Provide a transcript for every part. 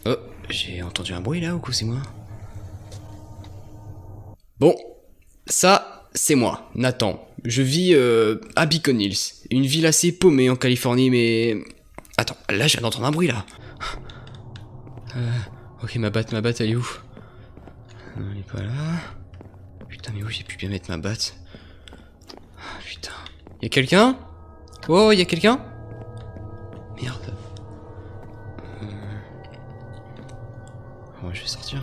Oh, j'ai entendu un bruit là, ou quoi, c'est moi? Bon, ça, c'est moi, Nathan. Je vis à Beacon Hills, une ville assez paumée en Californie, mais... Attends, là, je viens d'entendre un bruit, là. Ok, ma batte, elle est où? Non, elle est pas là. Putain, mais où j'ai pu bien mettre ma batte? Ah, putain. Y'a quelqu'un? Oh, y'a quelqu'un? Merde. Ouais, je vais sortir.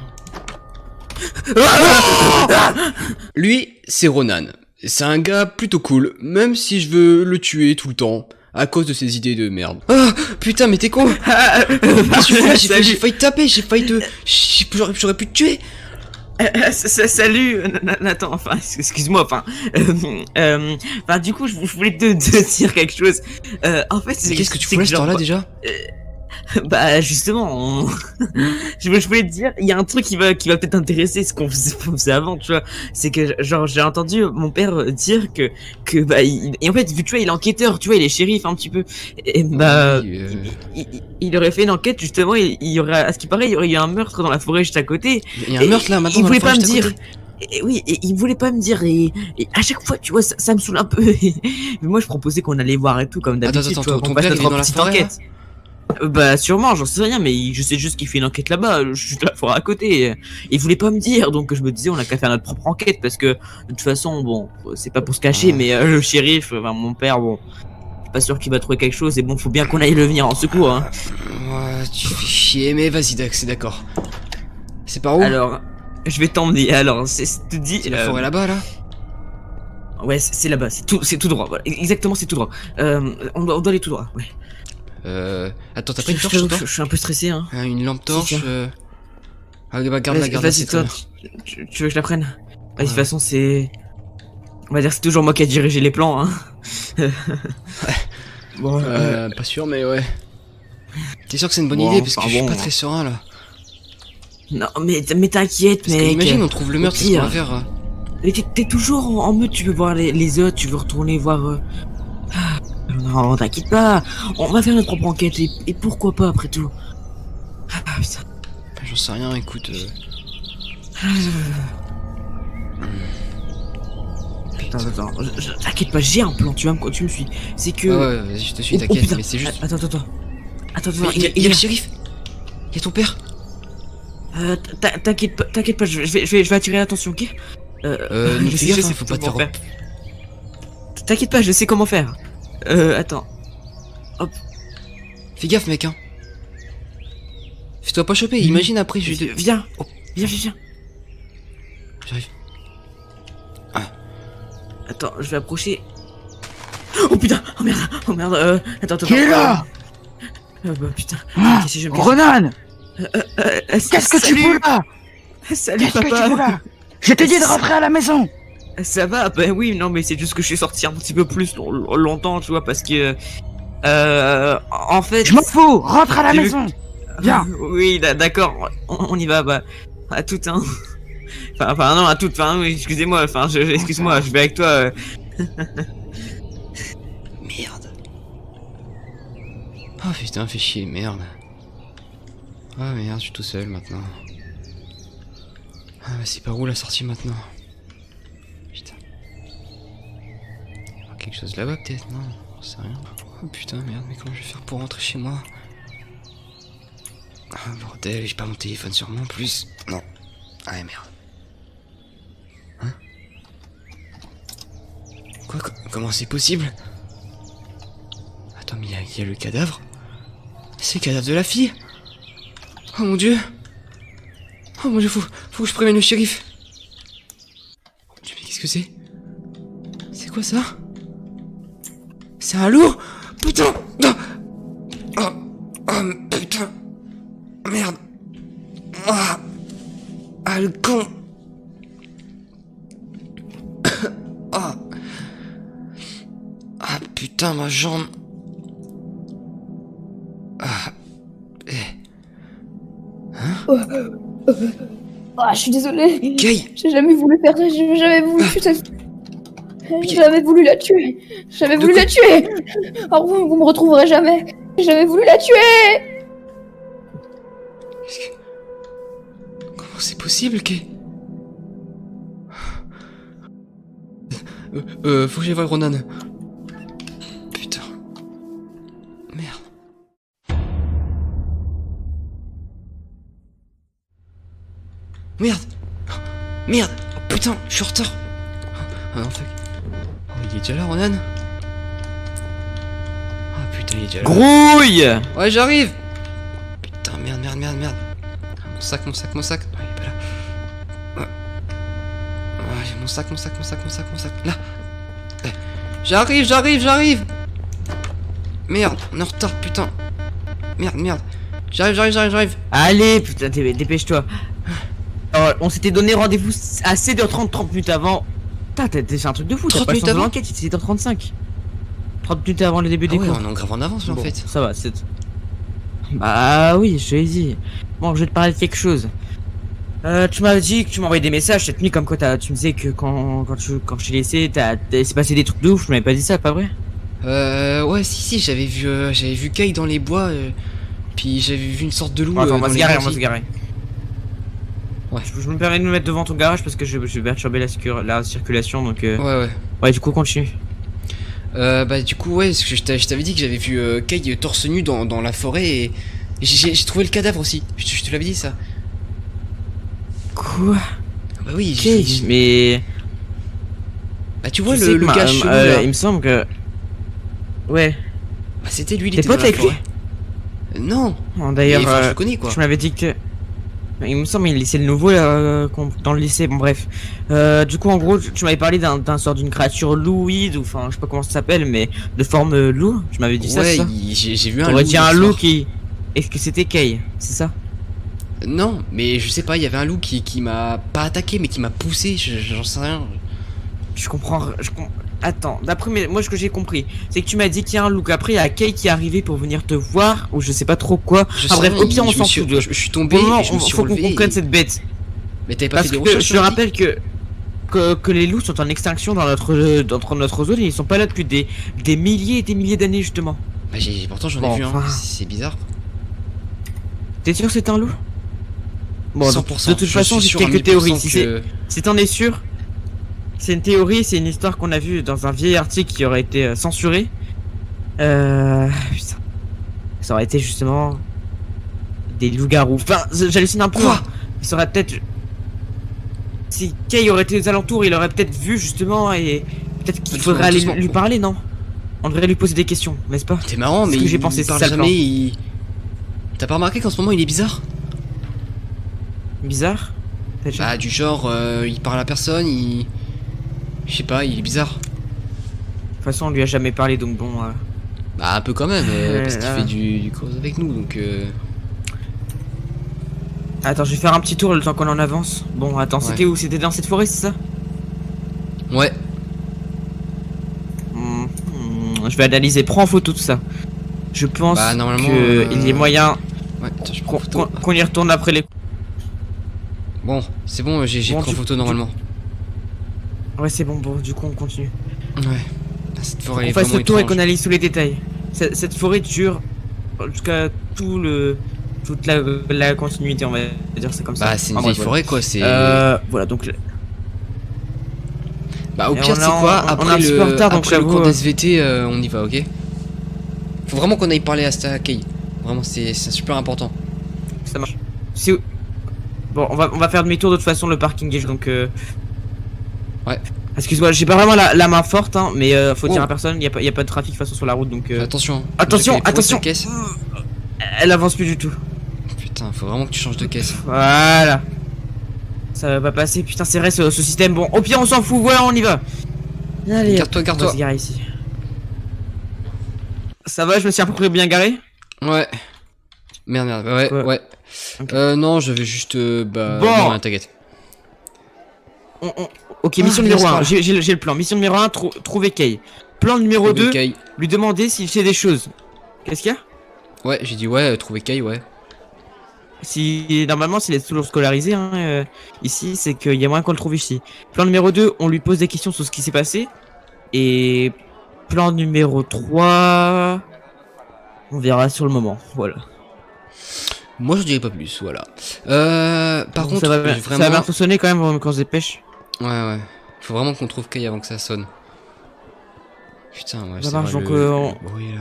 Lui, c'est Ronan. C'est un gars plutôt cool, même si je veux le tuer tout le temps, à cause de ses idées de merde. Ah, putain, mais t'es con. J'ai failli te taper, j'ai failli te... J'aurais pu te tuer. Salut, Nathan, enfin, excuse-moi, enfin, du coup, je voulais te dire quelque chose. En fait, Mais qu'est-ce que tu fous là, ce temps-là, déjà? Bah, justement, je voulais te dire, il y a un truc qui va peut-être t'intéresser, ce qu'on faisait avant, tu vois. C'est que, genre, j'ai entendu mon père dire bah, et en fait, vu que tu vois, il est enquêteur, tu vois, il est shérif un petit peu. Et bah, Oui, il aurait fait une enquête, justement, il y aurait, à ce qui paraît, il y aurait eu un meurtre dans la forêt juste à côté. il y a un meurtre là, maintenant, Il dans la voulait forêt, pas me juste à dire. côté. Et oui, et il voulait pas me dire, et à chaque fois, tu vois, ça me saoule un peu. Mais moi, je proposais qu'on allait voir et tout, comme d'habitude. Attends, tu vois, ton qu'on fasse père, il est notre dans la petite forêt, enquête. Bah sûrement, j'en sais rien, mais je sais juste qu'il fait une enquête là-bas, je suis de la forêt à côté. Il voulait pas me dire, donc je me disais on a qu'à faire notre propre enquête, parce que de toute façon, bon, c'est pas pour se cacher, mais le shérif, enfin mon père, bon, je suis pas sûr qu'il va trouver quelque chose, et bon, faut bien qu'on aille le venir en secours, hein. Ouais, tu fais chier, mais vas-y, Dax, c'est d'accord. C'est par où? Alors, je vais t'emmener, alors, c'est te dit... C'est la forêt là-bas, là? Ouais, c'est là-bas, c'est tout droit, voilà, exactement, c'est tout droit. On doit aller tout droit, ouais. Attends, t'as pas une torche sur toi? Je suis un peu stressé, hein. Une lampe torche, Si, Ah, bah, garde-la, Vas-y, c'est toi, très bien. tu veux que je la prenne? Vas-y, de toute Ouais. façon, c'est... On va dire que c'est toujours moi qui ai dirigé les plans, hein. Bon, Pas sûr, mais ouais. T'es sûr que c'est une bonne Bon, idée? Parce que enfin je suis bon. pas très serein, là. Non, mais t'inquiète, Parce que mec. imagine, on trouve le meurtre, Au qu'est-ce qu'on va pire. faire? Mais t'es toujours en meute, tu veux voir les autres, tu veux retourner voir... Non, t'inquiète pas. On va faire notre propre enquête, et pourquoi pas, après tout. Ah, putain. J'en sais rien, écoute. Attends, t'inquiète pas, j'ai un plan, tu me suis. C'est que... Ouais, vas-y, je te suis, Oh, t'inquiète, putain. mais c'est juste. Attends, Mais il y a le shérif! Il y a ton père! T'inquiète pas, je vais attirer l'attention, ok? Ne fais gaffe, hein, faut pas te faire. T'inquiète pas, je sais comment faire. Attends. Fais gaffe, mec, hein! Fais-toi pas choper, imagine après, je vais. Viens, Oh, viens. j'arrive. Attends, je vais approcher. Oh putain, oh merde, attends. Qui est là? Bah putain, Ah, si je me cache. Ronan! Qu'est-ce que tu fous là? Salut Qu'est-ce que tu papa. fous là? Je t'ai dit de rentrer à la maison! Ça va, ben oui, non mais c'est juste que je suis sorti un petit peu plus longtemps, tu vois, parce que... en fait... Je m'en fous! Rentre à la J'ai vu- maison! Viens! Oui, d'accord, on y va, bah... À tout, hein. Enfin non, à tout, enfin, oui, excusez-moi, enfin, excuse-moi, je vais avec toi. Merde! Oh putain, fais chier, merde. Ah merde, je suis tout seul maintenant. Ah, mais c'est par où la sortie maintenant? Putain. Il y a quelque chose là-bas peut-être, non? J'en sais rien. Oh putain, merde, mais comment je vais faire pour rentrer chez moi? Ah bordel, j'ai pas mon téléphone sur moi en plus. Non. Ah merde. Hein? Quoi? Comment c'est possible? Attends, mais il y a le cadavre? C'est le cadavre de la fille? Oh mon dieu! Oh mon dieu, faut que je prévienne le shérif! Oh mon dieu, mais qu'est-ce que c'est? C'est quoi ça? C'est un loup? Putain! Oh putain! Merde! Ah le con! Ah putain, ma jambe! Ah, je suis désolée. Kay! J'ai jamais voulu faire ça. J'ai jamais voulu. Putain. J'ai jamais voulu la tuer. J'ai jamais voulu la tuer. Alors vous me retrouverez jamais. J'ai jamais voulu la tuer. Comment c'est possible, Kay? Faut que j'aille voir Ronan. Putain. Merde. Merde. Merde. Oh, putain, je suis en retard. Ah non, fuck. Oh, il est déjà là, Ronan? Ah putain, il est déjà là. Grouille. Ouais, j'arrive. Putain, merde. Mon sac. Non, il est pas là. Ouais, mon sac. Là. Eh, J'arrive. Merde, on est en retard, putain. Merde. J'arrive. Allez, putain, dépêche-toi. Alors, on s'était donné rendez-vous à 7h30, 30 minutes avant. Putain, t'as fait un truc de fou, t'as 30 pas minutes changé avant l'enquête, c'était 7h35. 30 minutes avant le début Ah des ouais, cours. on est en grave en avance, là, en Bon, fait. ça va, c'est... Bah oui, je te l'ai dit. Bon, je vais te parler de quelque chose. Tu m'as dit que tu m'envoyais des messages cette nuit comme quoi tu me disais que quand je t'ai laissé, c'est passé des trucs de ouf, je m'avais pas dit ça, pas vrai? Ouais, si, j'avais vu Kay dans les bois, puis j'avais vu une sorte de loup. Attends, on dans va se les garer, bois on va aussi. se garer. Ouais. Je me permets de me mettre devant ton garage parce que je vais perturber la circulation, donc Ouais. Ouais, du coup, continue. Bah du coup, ouais, parce que je t'avais dit que j'avais vu Kay torse nu dans la forêt et j'ai trouvé le cadavre aussi. Je te l'avais dit, ça. Quoi? Bah oui, Ok, mais... Bah tu vois Tu sais le que gars chelou, là. il me semble que... Ouais. Bah c'était lui, il T'es était dans pote la avec lui? forêt. Non. Bon, d'ailleurs, Mais, enfin, je le connais, quoi. tu m'avais dit que... Il me semble qu'il c'est le nouveau dans le lycée, bon bref. Du coup en gros tu m'avais parlé d'un sort d'une créature louide ou enfin je sais pas comment ça s'appelle mais de forme loup, tu m'avais dit Ouais, ça. j'ai vu un T'aurais loup. dit un hier loup soir. qui... Est-ce que c'était Kay? C'est ça? Non, mais je sais pas, il y avait un loup qui m'a pas attaqué mais qui m'a poussé, j'en sais rien. Je comprends... Attends, d'après moi ce que j'ai compris, c'est que tu m'as dit qu'il y a un loup, après il y a Kay qui est arrivé pour venir te voir, ou je sais pas trop quoi. Je Enfin sais bref, rien, au pire on je s'en me suis- fout de... Je suis tombé Pour le moment, et je me suis faut qu'on relevé. comprenne cette bête. Mais t'avais pas Parce fait des que recherches je sur la rappelle que les loups sont en extinction dans notre zone et ils sont pas là depuis des milliers et des milliers d'années justement. Bah pourtant j'en ai Bon, vu un, enfin. c'est bizarre. T'es sûr que c'est un loup? Bon, 100%. de toute je façon, suis j'ai sûr à quelques 1000% théories. que- Si t'en es sûr, c'est une théorie, c'est une histoire qu'on a vue dans un vieil article qui aurait été censuré. Putain. Ça aurait été justement des loups-garous. Enfin, j'hallucine un peu. Quoi? Hein. Ça aurait peut-être. Si Kay aurait été aux alentours, il aurait peut-être vu justement et peut-être qu'il Doucement, faudrait aller doucement. lui parler, non? On devrait lui poser des questions, n'est-ce pas? T'es marrant, C'est mais ce que j'ai il pensé, parle c'est ça le jamais. T'as pas remarqué qu'en ce moment il est bizarre? Bizarre. Bah du genre, il parle à personne, je sais pas, il est bizarre. De toute façon, on lui a jamais parlé, donc bon. Bah un peu quand même, parce qu'il là. fait du cause avec nous, donc Attends, je vais faire un petit tour le temps qu'on en avance. Bon, attends, Ouais. c'était où? C'était dans cette forêt, c'est ça? Ouais. Je vais analyser. Prends en photo tout ça. Je pense Bah, normalement, qu'il y a moyen Ouais, attends, je prends photo. qu'on y retourne après les... Bon, c'est bon, j'ai Bon, pris en du- photo normalement. Ouais, c'est bon, du coup on continue. Ouais. Ah, cette Faut forêt qu'on est fasse vraiment le tour et étrange. qu'on analyse tous les détails. Cette forêt dure jusqu'à toute la continuité, on va dire ça comme ça. Bah c'est une Enfin, vieille bref, forêt quoi, c'est... voilà, donc... Bah au Et pire on c'est a- quoi, on a un après petit peu en retard, donc après le j'avoue, cours d'SVT, on y va, ok? Faut vraiment qu'on aille parler à Kay. Vraiment c'est super important. Ça marche. Bon, on va faire demi-tour de toute façon, le parking gauge, donc Ouais. Excuse-moi, j'ai pas vraiment la main forte, hein, mais faut dire Oh. à personne, y a pas de trafic de toute façon sur la route, donc... Fais attention. Attention, Faut que attention. ta caisse. Elle avance plus du tout. Putain, faut vraiment que tu changes de caisse. Voilà. Ça va pas passer, putain, c'est vrai ce système. Bon, au pire, on s'en fout, voilà, on y va. Allez, Garde-toi, on va garde-toi. se garer ici. Ça va, je me suis à peu près bien garé? Ouais. Merde, ouais, Quoi ouais. Ok. Non, j'avais juste... bah... Bon. Non, t'inquiète. Ok, Ah, mission numéro laisse 1, pas. j'ai le plan. Mission numéro 1, trouver Kay. Plan numéro 2, Kay. lui demander s'il fait des choses. Qu'est-ce qu'il y a? Ouais, j'ai dit ouais, trouver Kay, ouais. Si normalement s'il est toujours scolarisé hein, ici, c'est qu'il y a moyen qu'on le trouve ici. Plan numéro 2, on lui pose des questions sur ce qui s'est passé. Et plan numéro 3, on verra sur le moment. Voilà. Moi je dirais pas plus, voilà. Par Bon, contre, ça va vraiment... bientôt sonner quand même quand on se dépêche. Ouais. Faut vraiment qu'on trouve Kay avant que ça sonne. Putain, ouais, Ça c'est marche, vrai, donc, le bruit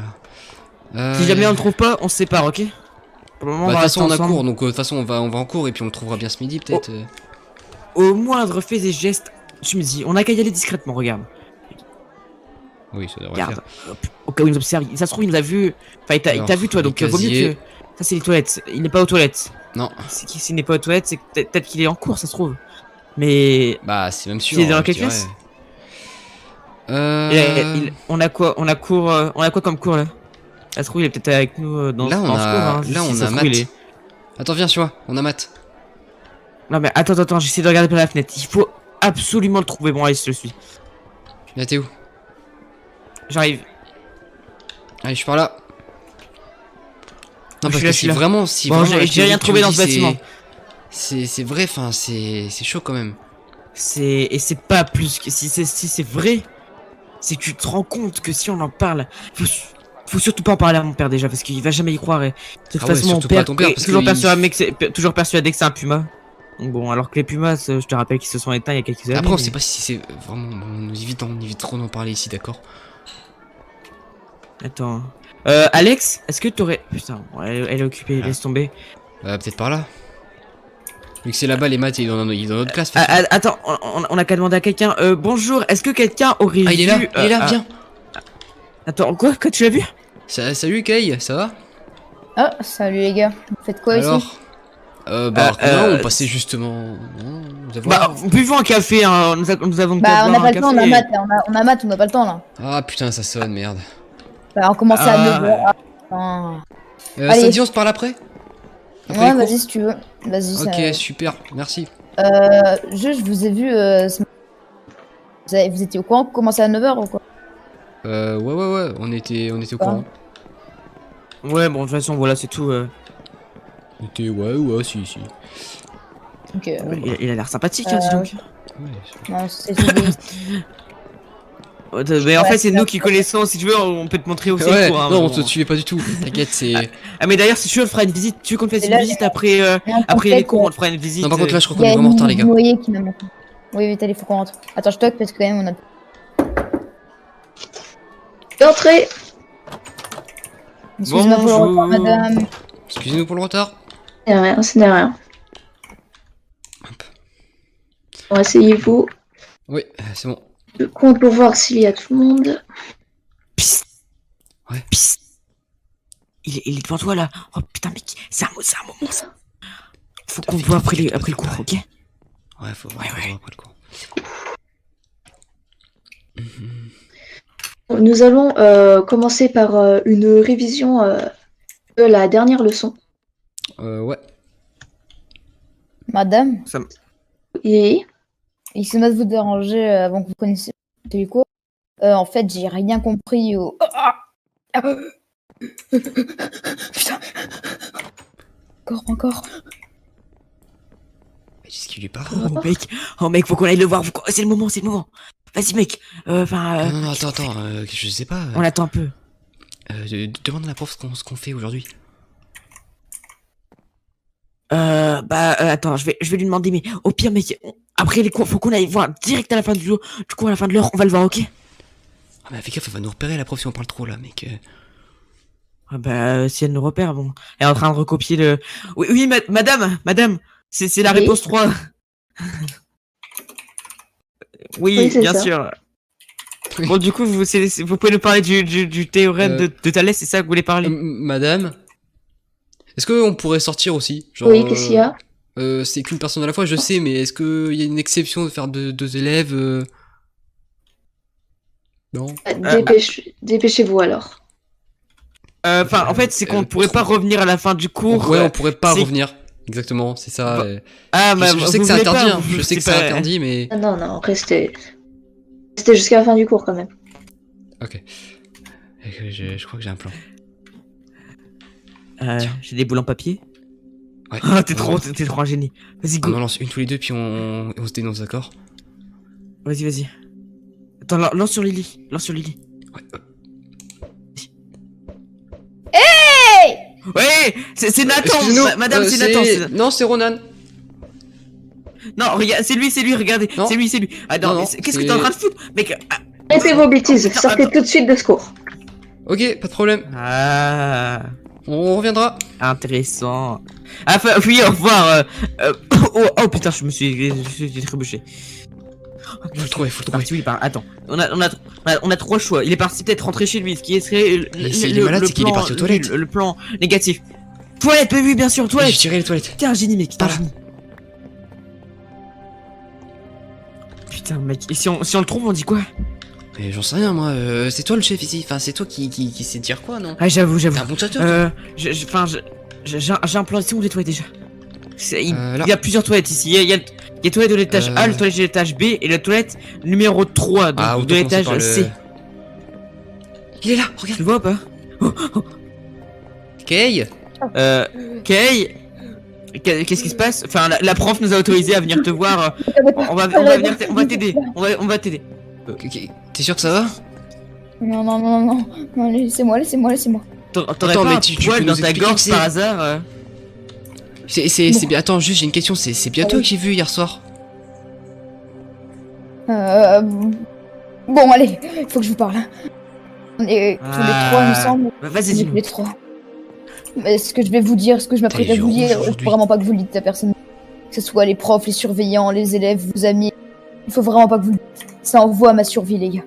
là. Si jamais on le trouve pas, on se sépare, ok? Pour le moment, Bah, de on va toute façon, on a rester ensemble. cours, donc de toute façon, on va en cours et puis on le trouvera bien ce midi, peut-être. Au moindre fait des gestes, tu me dis, on a qu'à y aller discrètement, regarde. Oui, ça devrait Regarde, faire. au cas où il nous observe, ça se trouve, il nous a vu. Enfin, il Alors, t'a vu, toi, les donc vaut mieux casiers. que. Ça, c'est les toilettes. Il n'est pas aux toilettes. Non, S'il n'est pas aux toilettes, c'est que peut-être qu'il est en cours, ça se trouve. Mais. bah, c'est même sûr. Il est dans je quelle dirais. classe Euh... On a quoi comme cours là? Ça se trouve, il est peut-être avec nous dans, Là, on dans ce a, cours. Hein. là, Si on ça a se maths. trouve, il est- Attends, viens, tu vois, on a maths. Non, mais attends, j'essaie de regarder par la fenêtre. Il faut absolument le trouver. Bon, allez, je le suis. Là, t'es où? J'arrive. Allez, je suis par là. Non, Je parce suis que là, je si suis là. vraiment, si Bon, vraiment la j'ai théorie rien que tu trouvé me dans dis, ce bâtiment. c'est vrai, enfin, c'est chaud quand même. Et c'est pas plus que si c'est vrai, c'est que tu te rends compte que si on en parle, faut surtout pas en parler à mon père déjà parce qu'il va jamais y croire et de toute Ah ouais, façon mon surtout pas père, à ton père, est parce toujours que persuadé toujours persuadé que c'est un puma. Donc bon, alors que les pumas, je te rappelle qu'ils se sont éteints il y a quelques années. Après, on mais- sait pas si c'est vraiment. On évite trop d'en parler ici, d'accord? Attends. Alex, est-ce que t'aurais... Putain, bon, elle est occupée, Ah. laisse tomber. Peut-être par là. Vu que c'est là-bas, les maths, il est dans notre classe. Attends, on a qu'à demander à quelqu'un. Bonjour, est-ce que quelqu'un aurait Ah, il est vu... là, viens. Attends, quoi? Que tu l'as vu? Salut Kay, ça va? Ah, salut les gars. Vous faites quoi ici? Alors rien, on passait justement. Non, vous avez- Bah, buvons un café, hein. Nous avons Bah, qu'à on boire n'a pas un le temps, on a café. maths, là, on a maths, on n'a pas le temps là. Ah putain, ça sonne, merde. Bah, on commençait à Ah. 9h. Ah. Ça Allez. te dit, on se parle après? Après Ouais, les cours vas-y si tu veux. Vas-y. Ok, super, merci. Je vous ai vu. Vous étiez au courant qu'on commençait à 9h ou quoi? Ouais, on était au courant. Ouais, bon, de toute façon, voilà, c'est tout. On était, ouais, si. Ok. Il a l'air sympathique, hein, dis donc. Ouais, Non, c'est tout. Mais en Ouais, fait, c'est c'est nous ça. qui connaissons, si tu veux, on peut te montrer aussi le ouais cours. Hein, non, on bon. te suivait pas du tout. T'inquiète, c'est. Ah, mais d'ailleurs, si tu veux, on te fera une visite. Tu veux qu'on te fasse Et une là, visite après, après les cours, on te fera une visite. Non, par contre, là, je crois Il y qu'on est a vraiment en retard, les gars. Noyer qui m'a montré. Oui, vite, allez, faut qu'on rentre. Attends, je toque parce que quand même on a. Entrez. Excusez-moi pour le retard, Bonjour. madame. Excusez-nous pour le retard. C'est rien, ce n'est rien. Bon, asseyez-vous. Oui, c'est bon. Je compte pour voir s'il y a tout le monde. Psst. Ouais. Psst. Il est devant toi, là. Oh, putain, mec, c'est un moment, ça. Faut qu'on te voit après le cours, ok? Ouais, faut voir Ouais. après le cours. Nous allons commencer par une révision de la dernière leçon. Ouais. Madame, Et excusez-moi de vous déranger avant que vous connaissiez les cours. En fait, j'ai rien compris au. Putain. Encore. Mais qu'est-ce qui lui parle? Oh, mec, faut qu'on aille le voir. C'est le moment. Vas-y, mec. Enfin, Non, attends, je sais pas. on attend un peu. Demande à la prof ce qu'on fait aujourd'hui. Attends, je vais lui demander, mais au pire, mec, après les cours, faut qu'on aille voir direct à la fin du jour. Du coup, à la fin de l'heure, on va le voir, ok? Ah, mais fais gaffe, elle va nous repérer la prof si on parle trop là, mec. Si elle nous repère, bon. Elle est en train de recopier le... Oui, madame, c'est la Oui. réponse 3. Oui, c'est bien ça. sûr. Oui. Bon, du coup, vous pouvez nous parler du théorème de Thalès, c'est ça que vous voulez parler? Madame, est-ce qu'on pourrait sortir aussi? Genre, oui, qu'est-ce qu'il y a? c'est qu'une personne à la fois, je sais, mais est-ce qu'il y a une exception de faire deux élèves Non. Dépêchez-vous alors. En fait, c'est qu'on ne pourrait pas revenir à la fin du cours. Ouais, on pourrait pas c'est- revenir. Exactement, c'est ça. Bah, Ah, je sais que c'est interdit, hein. Je sais que c'est interdit, mais. Ah, non, restez jusqu'à la fin du cours quand même. Ok. Je crois que j'ai un plan. J'ai des boules en papier. Ouais. Ah, t'es trop un génie. Vas-y, On go. en lance une tous les deux, puis on se dénonce, d'accord? Vas-y. Attends, lance sur Lily. Ouais. Hey! Ouais, c'est Nathan, Excusez-nous, madame, c'est Nathan. Non, c'est Ronan. Non, regarde, c'est lui, regardez. Non. C'est lui. Ah non, Non, mais qu'est-ce que t'es en train de foutre, mec? Arrêtez vos bêtises, Attends, sortez attends. tout de suite de ce cours. Ok, pas de problème. Ah, On reviendra. intéressant. Ah, oui, au revoir. Oh putain, je me suis trébuché. Faut le trouver, faut le trouver. Parti, oui, attends, on a trois choix. Il est parti peut-être rentrer chez lui, ce qui serait Mais s'il est malade, c'est qu'il est parti aux toilettes. Le plan négatif. Toilette, oui, bien sûr, J'ai toilette. tiré les toilettes. T'es un génie, mec, t'es un Voilà. génie. Putain, mec, et si on le trouve, on dit quoi? Mais j'en sais rien, moi. C'est toi le chef ici. Enfin, c'est toi qui sais dire quoi, non? Ah, j'avoue. T'es un bon chateur. J'ai un plan ici où les toilettes déjà. Là. Il y a plusieurs toilettes ici. Il y a la toilette de l'étage A, la toilette de l'étage B et la toilette numéro 3 donc autant de l'étage commencer par C. Il est là, regarde. Tu le vois ou pas? Kay. Kay, qu'est-ce qui se passe? Enfin, la prof nous a autorisé à venir te voir. On va t'aider. On va t'aider. T'es sûr que ça va? Non, laissez-moi. T'aurais Attends, pas mais un tu poil peux dans nous ta expliquer gorge qui par c'est? hasard? C'est bien. Attends, juste j'ai une question. C'est bien toi que j'ai vu hier soir. Bon, allez, faut que je vous parle. On est tous les trois, il me semble. Bah, On vas-y, est tous dis-nous. les trois. Mais ce que je vais vous dire, ce que je m'apprête T'as à les vous yeux dire, rouges il aujourd'hui. faut vraiment pas que vous le dites à personne. Que ce soit les profs, les surveillants, les élèves, vos amis. Il faut vraiment pas que vous le dites. Ça envoie à ma survie, les gars.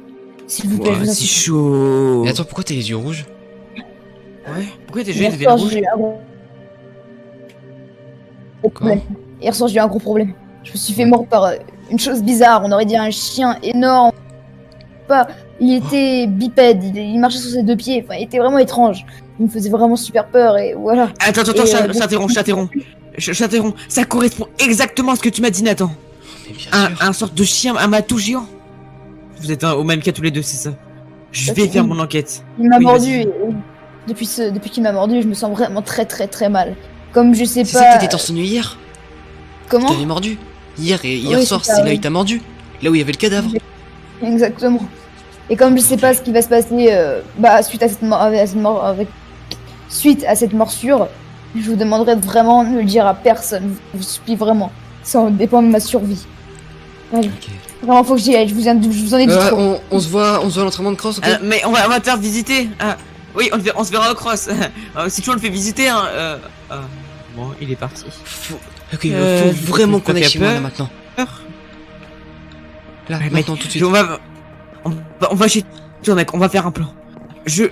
S'il vous plaît, Ouais, je vous en C'est supplie. chaud. Mais attends, pourquoi t'as les yeux rouges? Ouais. Pourquoi t'es Hier jeune de soir, rouge? j'ai eu un gros problème. Hier soir, j'ai eu un gros problème. Je me suis fait mordre par une chose bizarre. On aurait dit un chien énorme. Pas. Il était bipède. Il marchait sur ses deux pieds. Enfin, il était vraiment étrange. Il me faisait vraiment super peur et voilà. Attends, Et, je t'interromps. Ça correspond exactement à ce que tu m'as dit, Nathan. Mais bien sûr. Un sorte de chien, un matou géant. Vous êtes au même cas tous les deux, c'est ça? Je vais faire mon enquête. Il m'a Oui, mordu. vas-y. Et depuis qu'il m'a mordu, je me sens vraiment très très très mal. Comme je sais C'est ça pas. que t'étais torse nu hier? Comment? T'avais mordu? Hier Oui, soir, c'est ça, c'est là où oui. il t'a mordu? Là où il y avait le cadavre? Exactement. Et comme je sais pas ce qui va se passer suite à cette morsure, je vous demanderai vraiment de ne le dire à personne. Je vous supplie vraiment. Ça en dépend de ma survie. Allez, Ok. vraiment faut que j'y aille. Je vous en ai dit trop. On se voit à l'entraînement de cross, ok? Mais on va te faire visiter. Oui, on se verra au cross. Si tu veux, on le fait visiter. Bon, il est parti. Ok, faut vraiment qu'on aille fait chez moi là peur. maintenant. Là, Ouais, maintenant, tout de suite. On va chez toi, mec. On va faire un plan. Je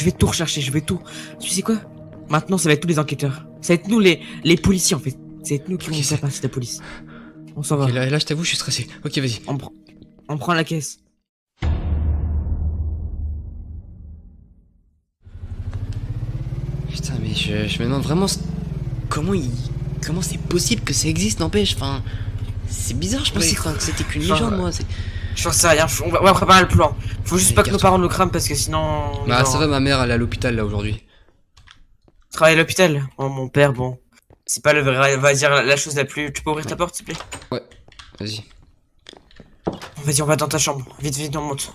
vais tout rechercher. Je vais tout. Tu sais quoi? Maintenant, ça va être tous les enquêteurs. Ça va être nous les policiers en fait. Ça va être nous qui Ok, vont c'est- faire partie de la police. On s'en va. Ok, là, je t'avoue, je suis stressé. Ok, vas-y. On prend la caisse. Putain, mais je me demande vraiment comment c'est possible que ça existe, n'empêche. Enfin, c'est bizarre, je pensais que c'était qu'une Enfin, légende, moi. Je pense à rien. On va préparer le plan. Faut juste Allez, pas que nos garçon. parents nous crament parce que sinon. Bah, genre, ça va, ma mère, elle est à l'hôpital là aujourd'hui. Travailler à l'hôpital. Oh, mon père, bon. C'est pas le vrai, va dire la chose la plus. Tu peux ouvrir ta porte, s'il te plaît? Vas-y. Vas-y, on va dans ta chambre. Vite, on monte.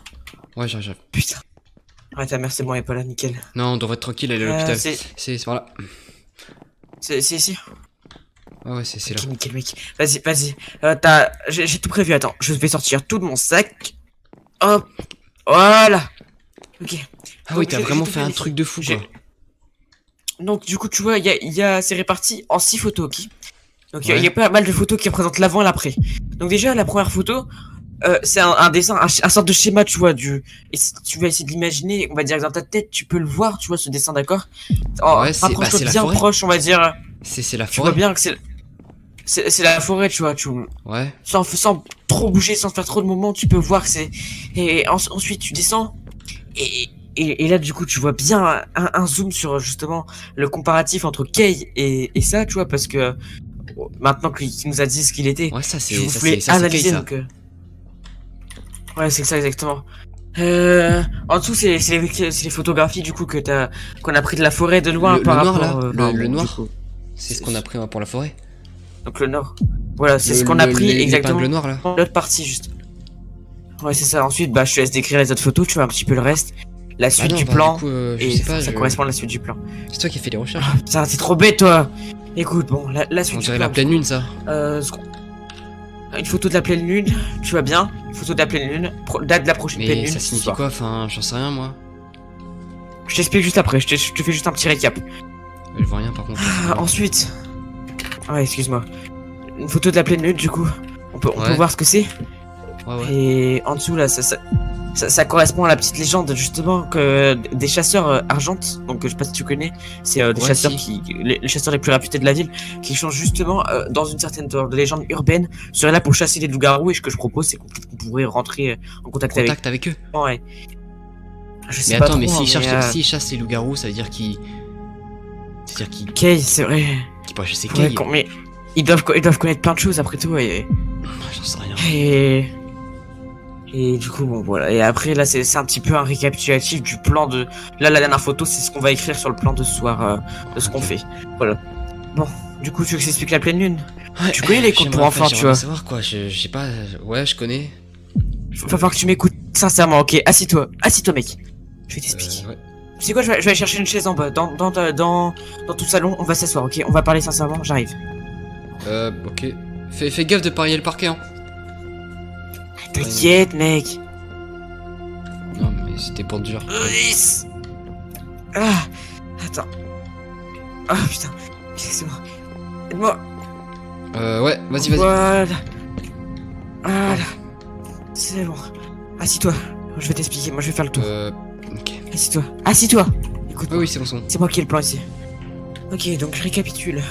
Ouais, j'arrive. Putain. Ouais, ta mère, c'est bon, elle est pas là, nickel. Non, on devrait être tranquille, elle est à l'hôpital. c'est C'est par là. ici. Ouais, c'est là. Ok, nickel, mec. Vas-y. J'ai tout prévu, attends. Je vais sortir tout de mon sac. Hop. Voilà. Ok. Ah oui, Donc, t'as j'ai vraiment tout fait un planifié. truc de fou, quoi. Donc, du coup, tu vois, c'est réparti en 6 photos, ok? Donc, il Ouais. y a pas mal de photos qui représentent l'avant et l'après. Donc, déjà, la première photo, c'est un dessin, un sorte de schéma, tu vois, et si tu vas essayer de l'imaginer, on va dire que dans ta tête, tu peux le voir, tu vois, ce dessin, d'accord? Ouais, c'est Rapproche-toi la bien forêt. proche, on va dire. C'est la Tu vois forêt. bien que c'est la forêt, tu vois, Ouais. sans trop bouger, sans faire trop de moments, tu peux voir que c'est. Et ensuite, tu descends. Et là, du coup, tu vois bien un zoom sur justement le comparatif entre Kay et ça, tu vois, parce que maintenant qu'il nous a dit ce qu'il était, Ouais, ça, je vous c'est voulais ça, c'est Kay, analyser. ça. Donc, ouais, c'est ça exactement. En dessous, c'est les photographies du coup qu'on a pris de la forêt de loin Le par noir, rapport. là, enfin, le bon, noir. du coup. C'est ce qu'on a pris pour la forêt. Donc le nord. Voilà, c'est ce qu'on a pris exactement. Le noir, là. L'autre partie juste. Ouais, c'est ça. Ensuite, bah, je te laisse décrire les autres photos, tu vois un petit peu le reste. la suite non, du bah, plan. du coup, je Et sais pas, ça correspond à la suite du plan. C'est toi qui as fait les recherches. Ah, putain, t'es trop bête, toi. Écoute, bon, la suite On du dirait plan. la pleine lune, ça. Une photo de la pleine lune, tu vois bien. Une photo de la pleine lune, date de la prochaine pleine Mais lune. ça ce signifie soir. quoi? Enfin, j'en sais rien, moi. Je t'explique juste après, je te fais juste un petit récap. Je vois rien, par contre. Ensuite. Ouais, excuse-moi. Une photo de la pleine lune, du coup. On peut Ouais. voir ce que c'est. Ouais. Et en dessous, là, ça correspond à la petite légende, justement, que des chasseurs argentes. Donc, je sais pas si tu connais. C'est des Ouais, chasseurs si. les chasseurs les plus réputés de la ville, qui sont justement dans une certaine de légende urbaine, seraient là pour chasser les loups-garous. Et ce que je propose, c'est qu'on pourrait rentrer en contact Contact avec eux. Ouais. Je sais Mais pas attends, trop, mais hein, s'ils chassent les loups-garous, ça veut dire qu'ils. C'est-à-dire qu'ils Kay, c'est vrai. pourraient chasser Ouais, Kay. mais ils doivent connaître plein de choses après tout. J'en sais rien. Et du coup, bon, voilà. Et après, là, c'est un petit peu un récapitulatif du plan de. Là, la dernière photo, c'est ce qu'on va écrire sur le plan de ce soir, de ce qu'on fait. Voilà. Bon, du coup, tu veux que j'explique la pleine lune? Ouais, Tu connais les contes pour enfants, tu vois. savoir quoi, je sais pas. Ouais, je connais. Va falloir que tu m'écoutes sincèrement, ok? Assis-toi, mec. Je vais t'expliquer. Ouais. Tu sais quoi, je vais aller chercher une chaise en bas. Dans tout le salon, on va s'asseoir, ok? On va parler sincèrement, j'arrive. Ok. Fais gaffe de parier le parquet, hein. T'inquiète, mec. Non, mais c'était pour dur. Yes. Ah, attends. Ah, putain. Excuse-moi. Aide-moi. Ouais, vas-y. Voilà. Voilà. C'est bon. Assis-toi. Je vais t'expliquer. Moi, je vais faire le tour. Ok. Assis-toi. Écoute, Oui, c'est bon, c'est bon. c'est moi qui ai le plan ici. Ok, donc je récapitule.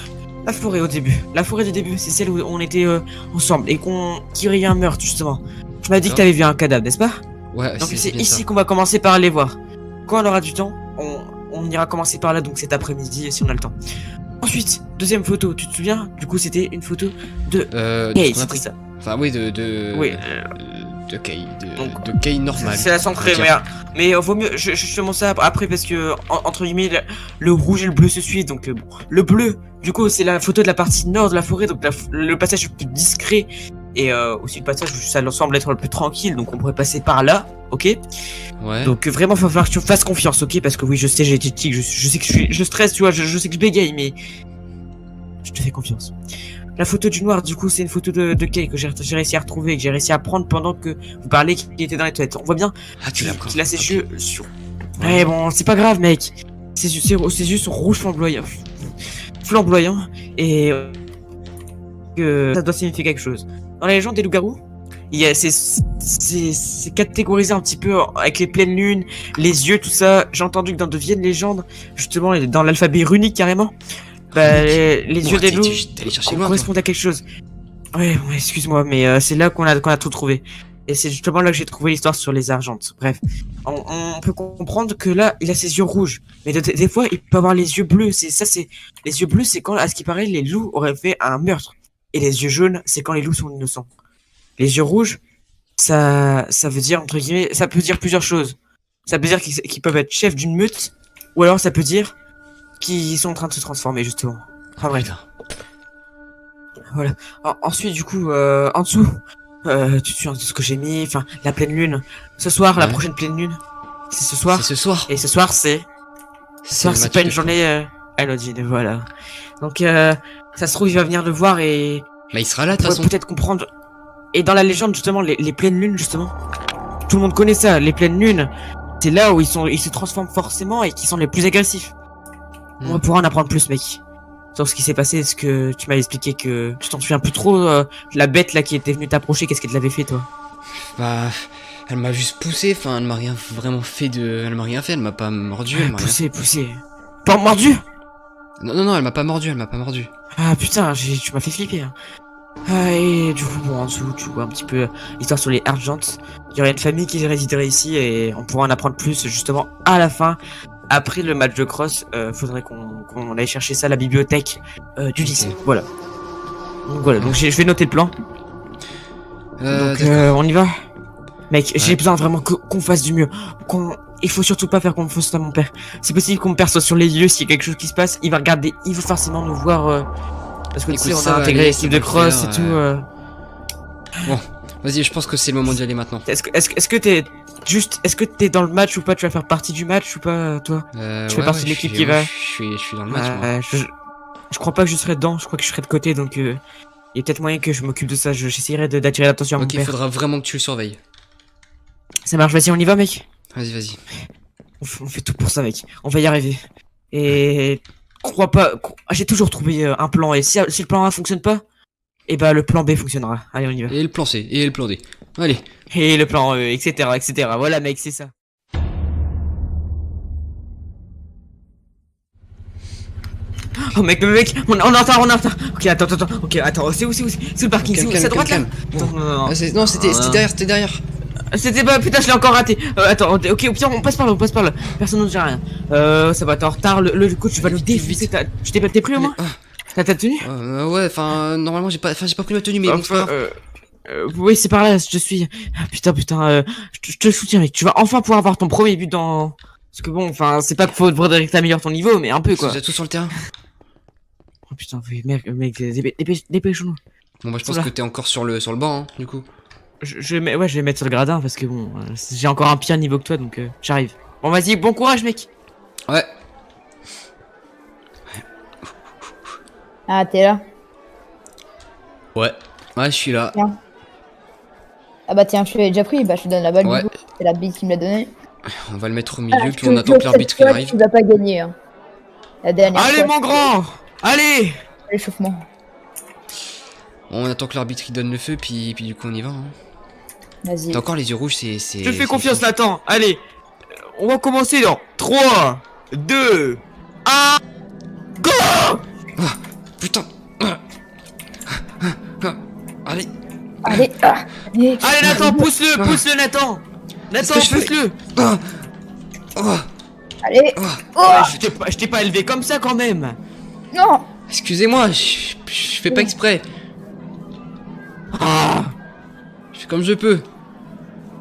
La forêt au début. La forêt du début, c'est celle où on était ensemble et qu'il y a eu un meurtre, justement. Tu m'as dit que t'avais vu un cadavre, n'est-ce pas? Ouais, Donc c'est bien ici ça. qu'on va commencer par aller voir. Quand on aura du temps, on ira commencer par là, donc cet après-midi, si on a le temps. Ensuite, deuxième photo, tu te souviens? Du coup, c'était une photo de qu'on Kay, a c'était pris. ça. Enfin, oui, de. Oui, De Kay. Donc, De Kay normal. c'est la centrée, on va dire. mais vaut mieux, je te montre ça après parce que, entre guillemets, le rouge et le bleu se suivent, donc bon. Le bleu, du coup, c'est la photo de la partie nord de la forêt, donc le passage le plus discret, et aussi le passage où ça semble être le plus tranquille, donc on pourrait passer par là, ok? Ouais. Donc vraiment, il va falloir que tu me fasses confiance, ok? Parce que oui, je sais, j'ai été tic, je sais que je stresse, tu vois, je sais que je bégaye, mais je te fais confiance. La photo du noir, du coup, c'est une photo de Kay que j'ai réussi à retrouver, que j'ai réussi à prendre pendant que vous parlez qu'il était dans les toilettes. On voit bien Ah, tu l'as pris. qu'il a ses Ok. cheveux sur... Ouais, bon, c'est pas grave, mec. Ses yeux sont rouges flamboyants, et que ça doit signifier quelque chose. Dans la légende des loups-garous, il y a c'est catégorisé un petit peu avec les pleines lunes, les yeux, tout ça. J'ai entendu que dans de vieilles légendes, justement, dans l'alphabet runique carrément, bah, les yeux des loups T'es allé chercher loin. toi. correspondent à quelque chose. Ouais, bon, excuse-moi, mais c'est là qu'on a tout trouvé. Et c'est justement là que j'ai trouvé l'histoire sur les argentes. Bref, on peut comprendre que là, il a ses yeux rouges. Mais des fois, il peut avoir les yeux bleus. Les yeux bleus, c'est quand, à ce qui paraît, les loups auraient fait un meurtre. Et les yeux jaunes, c'est quand les loups sont innocents. Les yeux rouges, ça veut dire, entre guillemets, ça peut dire plusieurs choses. Ça peut dire qu'ils peuvent être chefs d'une meute, ou alors ça peut dire qu'ils sont en train de se transformer, justement. Enfin bref. Putain. Voilà. Ensuite, du coup, en dessous, tu te souviens de ce que j'ai mis, enfin, la pleine lune. Ce soir, la Ouais. prochaine pleine lune, c'est ce soir. C'est ce soir. Et ce soir, c'est le match pas une de journée anodine, voilà. Donc, ça se trouve, il va venir le voir et Bah, il sera là, de toute pourrait façon. peut-être comprendre. Et dans la légende, justement, les pleines lunes, justement, tout le monde connaît ça, les pleines lunes. C'est là où ils se transforment forcément et qui sont les plus agressifs. On va pouvoir en apprendre plus, mec. Sur ce qui s'est passé, est-ce que tu m'as expliqué que tu t'en souviens plus trop, la bête là qui était venue t'approcher, qu'est-ce qu'elle te l'avait fait, toi? Bah, elle m'a juste poussé, enfin, elle m'a rien vraiment fait de. Elle m'a rien fait, elle m'a pas mordu, elle m'a rien. Poussé. Pas mordu? Non, elle m'a pas mordu, Ah putain, tu m'as fait flipper. Hein. Ah, et du coup, bon, en dessous, tu vois un petit peu l'histoire sur les Argents. Il y aurait une famille qui résiderait ici et on pourra en apprendre plus justement à la fin. Après le match de cross, faudrait qu'on aille chercher ça à la bibliothèque du lycée. Ok. Voilà. Donc voilà, donc je vais noter le plan. Donc d'accord. on y va. Mec, Ouais. j'ai besoin vraiment qu'on fasse du mieux. Il faut surtout pas faire confiance à mon père. C'est possible qu'on me perçoive sur les lieux, s'il y a quelque chose qui se passe, il va regarder, il va forcément nous voir. Parce que tu Écoute, sais, on ça a va intégré aller, l'équipe ça de va cross le et faire, tout. Bon, vas-y, je pense que c'est le moment d'y aller maintenant. Est-ce que Juste, est-ce que t'es dans le match ou pas? Tu vas faire partie du match ou pas, toi? Tu fais partie de l'équipe qui va. Je suis dans le match, moi. Je crois pas que je serai dedans, je crois que je serai de côté, donc il y a peut-être moyen que je m'occupe de ça. J'essaierai d'attirer l'attention à mon Ok, il père. faudra vraiment que tu le surveilles. Ça marche, vas-y, on y va, mec. Vas-y. On fait tout pour ça, mec. On va y arriver. Et crois pas. J'ai toujours trouvé un plan, et si le plan A fonctionne pas, et bah le plan B fonctionnera. Allez, on y va. Et le plan C, et le plan D. Allez. Et le plan E, etc., etc. Voilà, mec, c'est ça. Oh mec, on est en retard, Ok, attends. Ok, attends, c'est où? C'est le parking, c'est où? C'est à droite là? Attends, non. Non, c'était derrière. C'était pas, putain, je l'ai encore raté. Attends, ok, au pire, on passe par là. Personne ne dit rien. Ça va, t'es en retard, le coach va nous défoncer. T'es pris au moins? T'as ta tenue? Ouais, enfin, normalement, j'ai pas pris ma tenue, mais bon, c'est pas grave. Oui, c'est par là, je suis. Putain, je te soutiens, mec. Tu vas enfin pouvoir avoir ton premier but dans. Parce que bon, enfin, c'est pas qu'il faudrait que t'améliores ton niveau, mais un peu quoi. Vous êtes tous sur le terrain. Oh putain, mec, dépêchons-nous. Bon, bah, je pense que t'es encore sur le banc, hein, du coup. Je vais mettre sur le gradin parce que bon, j'ai encore un pire niveau que toi, donc j'arrive. Bon, vas-y, bon courage, mec. Ouais. Ah, t'es là? Ouais, je suis là. Tiens. Ah bah tiens, tu l'avais déjà pris, bah je te donne la balle Ouais. du coup. C'est l'arbitre qui me l'a donné. On va le mettre au milieu, Ah, puis on attend que l'arbitre il arrive. Tu vas pas gagner. Hein. La dernière Allez, fois, mon grand. Allez. l'échauffement. On attend que l'arbitre il donne le feu, puis du coup on y va. Hein. Vas-y. T'as encore les yeux rouges, c'est. Je te fais confiance, Nathan. Allez, on va commencer dans 3, 2, 1, go. Putain. Allez. Allez, allez. Allez, Nathan, pousse-le, Nathan. Nathan, que je fais pousse-le. Allez. Ouais, je t'ai pas élevé comme ça quand même. Non. Excusez-moi, je fais pas exprès. Je fais comme je peux.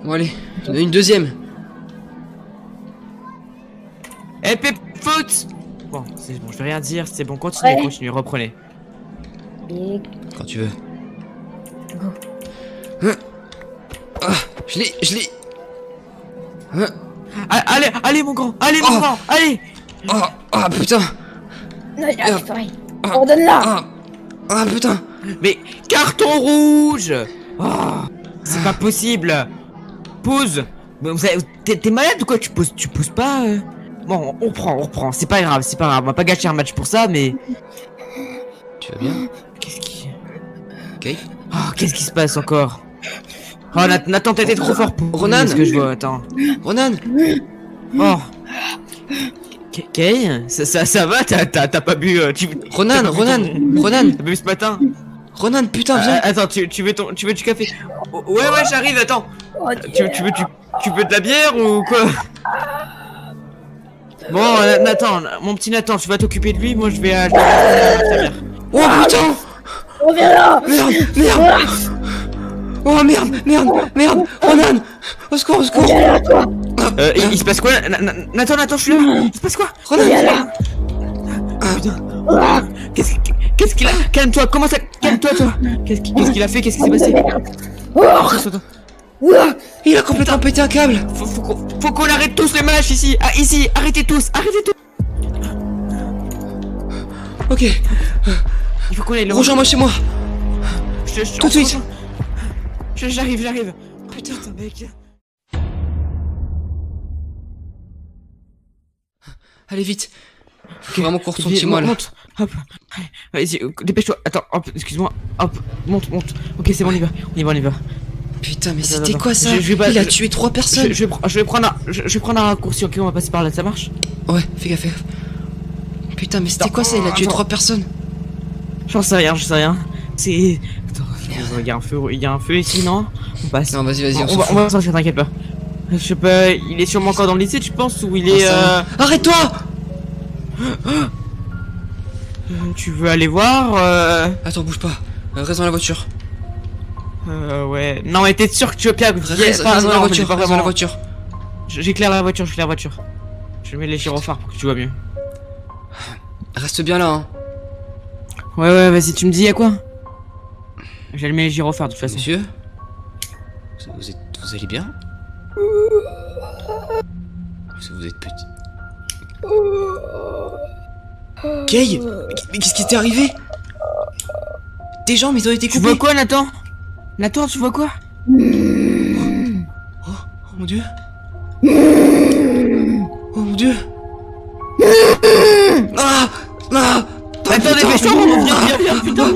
Bon, allez, j'en ai une deuxième. Eh, faute. Bon, c'est bon, je vais rien dire, c'est bon, continuez, reprenez. Et... Quand tu veux. Go. Je l'ai. Allez, mon grand, allez. Putain. Non, il arrive pareil. Ordonne-la. Putain. Mais carton rouge. C'est pas possible. Pause. T'es malade ou quoi? Tu poses pas Bon, on reprend. C'est pas grave. On va pas gâcher un match pour ça, mais. Tu vas bien? Qu'est-ce qui. Ok. Qu'est-ce qui se passe encore? Nathan, t'étais trop fort pour. Ronan. Ce que je vois, attends. Ronan. Oh. Kay, ça va? T'as pas bu. Ronan. T'as bu ce matin? Ronan, putain, viens. Attends, tu veux du café? Ouais, j'arrive, attends. Tu veux de la bière ou quoi? Bon, Nathan, mon petit Nathan, tu vas t'occuper de lui, moi je vais ta bière. Oh putain. Reviens là. Merde. Oh merde. Ronan. Au secours. Il se passe quoi? Nathan, je suis là. Il se passe quoi? Ronan. Putain. Qu'est-ce qu'il a? Calme-toi, comment ça? Calme-toi, toi. Qu'est-ce qu'il a fait? Qu'est-ce qui s'est passé? Il a complètement pété un câble. Faut qu'on arrête tous les matchs ici. Ici, arrêtez tous. Ok. Il faut qu'on aille le Rejoins-moi chez moi. Tout de suite. J'arrive. Putain, mec. Allez vite. Faut vraiment qu'on retourne chez moi là. Monte. Hop. Vas-y, dépêche-toi. Attends, hop, excuse-moi. Hop, monte. Ok, c'est bon, on y va. Putain, mais Attends, c'était quoi ça? Il a tué 3 personnes. Je vais prendre un raccourci, ok, on va passer par là, ça marche? Ouais, fais gaffe. Putain, mais c'était quoi ça? Il a tué 3 personnes. J'en sais rien. C'est... Attends, il y a un feu ici, non? On passe. Non, vas-y, on va sortir, t'inquiète pas. Je sais pas, il est sûrement encore dans le lycée, tu penses? Ou il est... Arrête-toi. Tu veux aller voir? Attends, bouge pas. Reste dans la voiture. Ouais. Non, mais t'es sûr que tu veux bien... Reste dans la voiture. J'éclaire la voiture. Je mets les gyrophares pour que tu vois mieux. Reste bien là, hein. Ouais, vas-y, tu me dis à quoi? J'ai allumé les gyrophares de toute façon. Monsieur, vous allez bien? Vous êtes petit. Kay, mais qu'est-ce qui t'est arrivé? Tes jambes, ils ont été Tu coupées. vois quoi, Nathan? Nathan, tu vois quoi? Oh mon dieu. Oh mon dieu. Ah. Attends, dépêche-toi, viens, putain.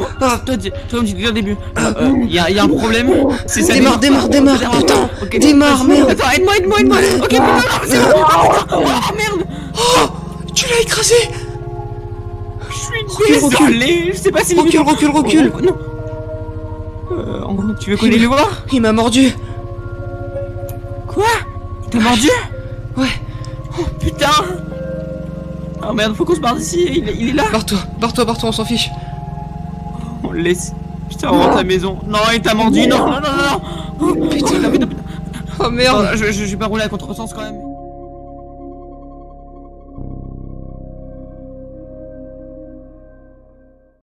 Toi, viens au début. Y a un problème. C'est ça. Démarre, putain. Ok, Démarre, merde. Attends, aide-moi. Ok, putain, non, c'est bon. Oh, merde. Oh, tu l'as écrasé. Je suis désolé. Je sais pas si... Recule. Oh, non. Tu veux qu'on aille le voir? Il m'a mordu. Quoi? T'as mordu? Ouais. Oh, putain. Oh merde, faut qu'on se barre d'ici. Il est là. Barre-toi, on s'en fiche. On le laisse. Putain, on rentre à la maison. Non, il t'a mordu. Non. Oh, Putain. putain. Oh merde. Je vais pas rouler à contresens quand même.